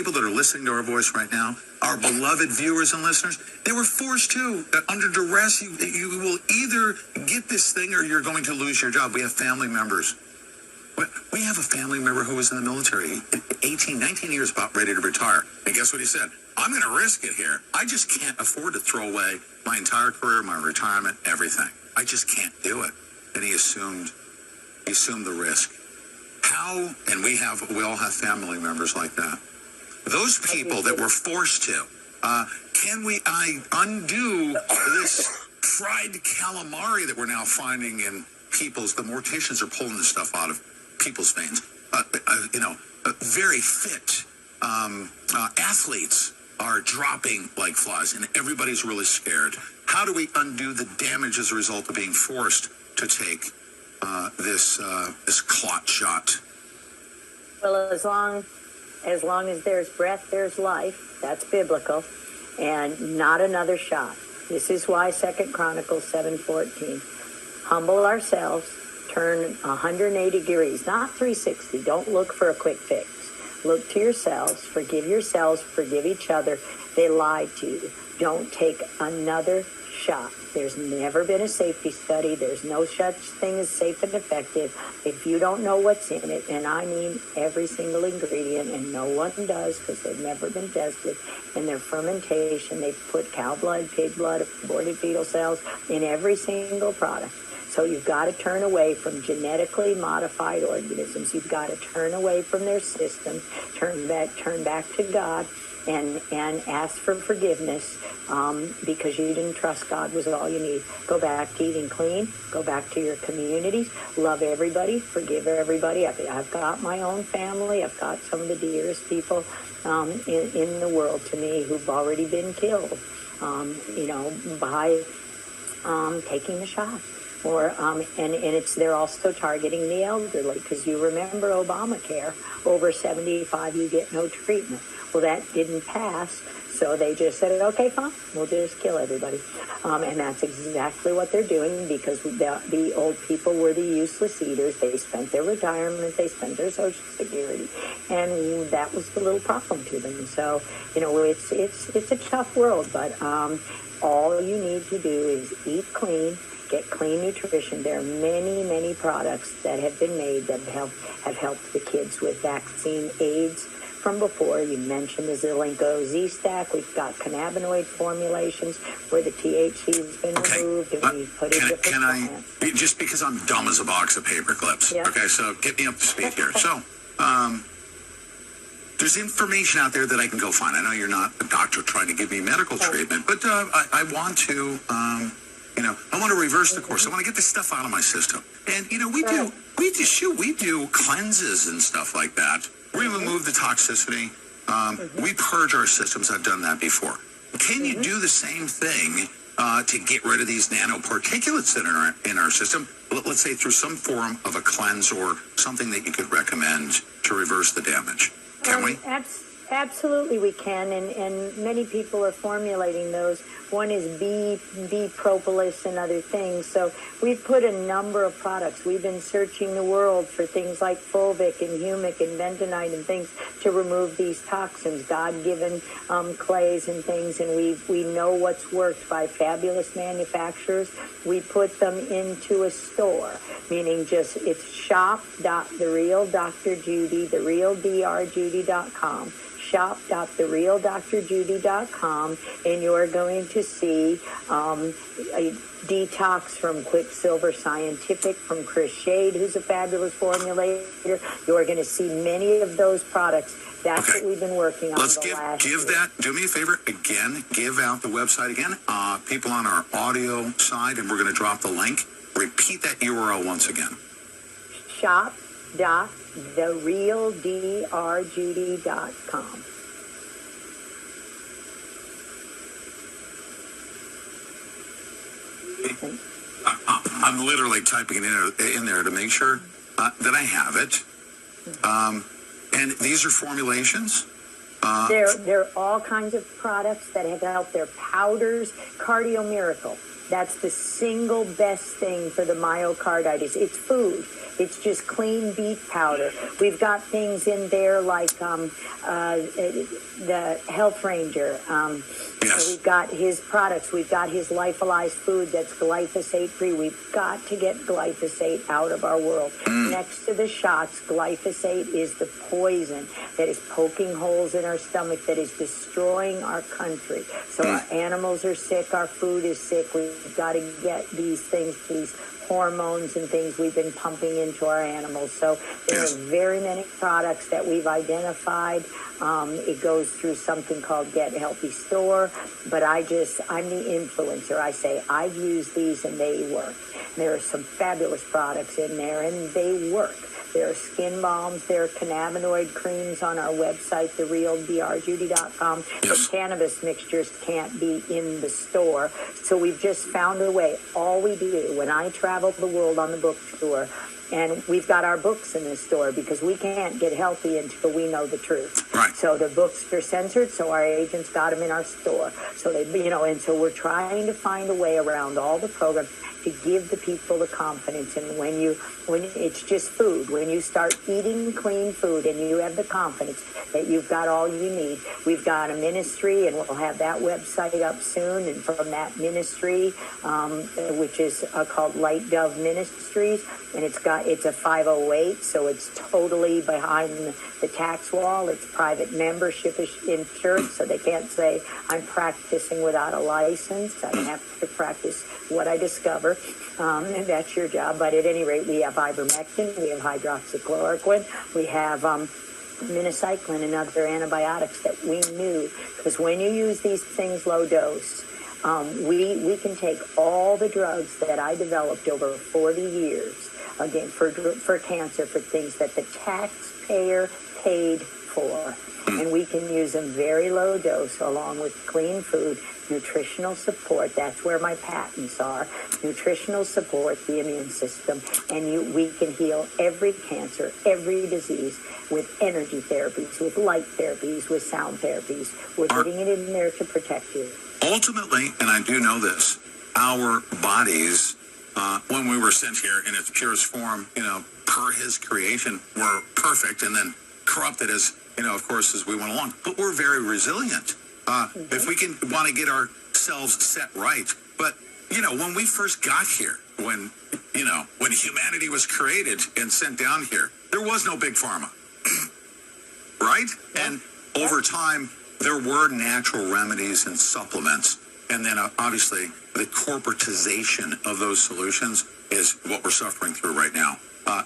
people that are listening to our voice right now, our beloved viewers and listeners, they were forced to, under duress. You will either get this thing or you're going to lose your job. We have family members. We have a family member who was in the military, 19 years, about ready to retire. And guess what he said? I'm going to risk it here. I just can't afford to throw away my entire career, my retirement, everything. I just can't do it. And he assumed the risk. How, and we all have family members like that. Those people that were forced to, can I undo this fried calamari that we're now finding in people's, the morticians are pulling this stuff out of people's veins. Very fit athletes are dropping like flies, and everybody's really scared. How do we undo the damage as a result of being forced to take this clot shot? Well, as long as there's breath, there's life. That's biblical, and not another shot. This is why 2 Chronicles 7:14. Humble ourselves, turn 180 degrees, not 360. Don't look for a quick fix. Look to yourselves, forgive each other. They lied to you. Don't take another shot. There's never been a safety study. There's no such thing as safe and effective. If you don't know what's in it, and I mean every single ingredient, and no one does because they've never been tested, in their fermentation, they put cow blood, pig blood, aborted fetal cells in every single product. So you've got to turn away from genetically modified organisms. You've got to turn away from their system, turn back to God, and ask for forgiveness because you didn't trust God was all you need. Go back to eating clean. Go back to your communities. Love everybody. Forgive everybody. I've got my own family. I've got some of the dearest people in the world to me who've already been killed, by taking the shot. Or and they're also targeting the elderly because you remember Obamacare, over 75 you get no treatment. Well, that didn't pass, so they just said, okay, fine, we'll just kill everybody. And that's exactly what they're doing because the old people were the useless eaters. They spent their retirement, they spent their Social Security, and that was the little problem to them. So, it's a tough world, but all you need to do is eat clean, get clean nutrition. There are many, many products that have been made that have helped the kids with vaccine AIDS from before. You mentioned the Zilingo Z-Stack. We've got cannabinoid formulations where the THC has been removed and we put in different plants. Just because I'm dumb as a box of paper clips. Yeah. Okay, so get me up to speed here. So, there's information out there that I can go find. I know you're not a doctor trying to give me medical treatment, but I want to... I want to reverse the course. I want to get this stuff out of my system. And, we do cleanses and stuff like that. We remove the toxicity. We purge our systems. I've done that before. Can you do the same thing to get rid of these nanoparticulates in our system? Let's say through some form of a cleanse or something that you could recommend to reverse the damage. Can we? Absolutely we can, and many people are formulating those. One is bee propolis and other things. So we've put a number of products. We've been searching the world for things like fulvic and humic and bentonite and things to remove these toxins, God-given clays and things, and we know what's worked by fabulous manufacturers. We put them into a store, meaning it's shop.therealdrjudy, therealdrjudy.com. shop.therealdrjudy.com, and you're going to see a detox from Quicksilver Scientific, from Chris Shade, who's a fabulous formulator. You're going to see many of those products. That's what we've been working on. Let's give that. Do me a favor again. Give out the website again. People on our audio side, and we're going to drop the link. Repeat that URL once again. shop.therealdrjudy.com. I'm literally typing it in there to make sure that I have it. And these are formulations? There are all kinds of products that have helped. Their powders, Cardio Miracle. That's the single best thing for the myocarditis. It's food. It's just clean beet powder. We've got things in there like the Health Ranger. Yes. We've got his products. We've got his Lyophilized food that's glyphosate-free. We've got to get glyphosate out of our world. Next to the shots, glyphosate is the poison that is poking holes in our stomach, that is destroying our country. So our animals are sick. Our food is sick. We've got to get these things, these hormones and things we've been pumping into our animals. So there are very many products that we've identified. It goes through something called Get Healthy Store, but I'm the influencer. I say, I've used these and they work. There are some fabulous products in there and they work. There are skin balms, there are cannabinoid creams on our website, therealdrjudy.com. Yes. The cannabis mixtures can't be in the store. So we've just found a way. All we do, when I travel the world on the book tour, and we've got our books in the store because we can't get healthy until we know the truth. Right. So the books are censored, so our agents got them in our store. So they, and so we're trying to find a way around all the programs to give the people the confidence. And when it's just food, when you start eating clean food and you have the confidence that you've got all you need, we've got a ministry and we'll have that website up soon. And from that ministry, which is called Light Dove Ministries, and it's a 508, so it's totally behind the tax wall. It's private membership insurance, so they can't say I'm practicing without a license. I have to practice what I discover, and that's your job. But at any rate, we have ivermectin, we have hydroxychloroquine, we have minocycline and other antibiotics that we knew. Because when you use these things low dose, we can take all the drugs that I developed over 40 years, again, for cancer, for things that the taxpayer paid for. And we can use them very low dose along with clean food, nutritional support. That's where my patents are. Nutritional support, the immune system. And we can heal every cancer, every disease with energy therapies, with light therapies, with sound therapies. We're putting it in there to protect you. Ultimately, and I do know this, our bodies, when we were sent here in its purest form, per his creation, were perfect and then corrupted as, of course, as we went along. But we're very resilient. If we want to get ourselves set right. But, when we first got here, when humanity was created and sent down here, there was no big pharma. Right? Yeah. And over time, there were natural remedies and supplements. And then obviously the corporatization of those solutions is what we're suffering through right now.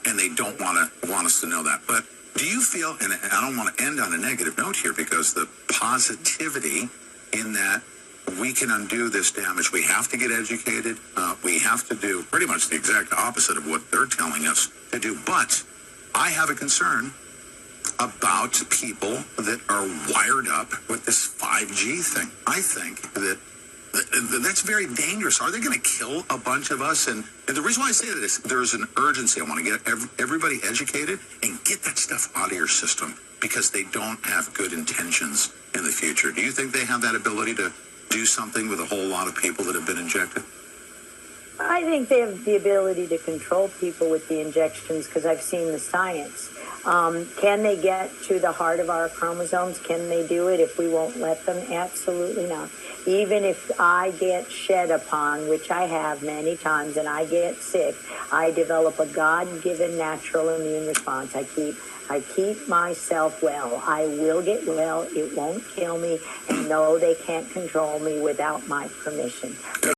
And they don't want us to know that. But do you feel, and I don't want to end on a negative note here, because the positivity in that we can undo this damage. We have to get educated. We have to do pretty much the exact opposite of what they're telling us to do. But I have a concern about people that are wired up with this 5G thing. I think that's very dangerous. Are they going to kill a bunch of us? And the reason why I say that is there's an urgency. I want to get everybody educated and get that stuff out of your system, because they don't have good intentions in the future. Do you think they have that ability to do something with a whole lot of people that have been injected? I think they have the ability to control people with the injections, because I've seen the science. Can they get to the heart of our chromosomes? Can they do it if we won't let them? Absolutely not. Even if I get shed upon, which I have many times, and I get sick, I develop a God-given natural immune response. I keep myself well. I will get well. It won't kill me. And no, they can't control me without my permission.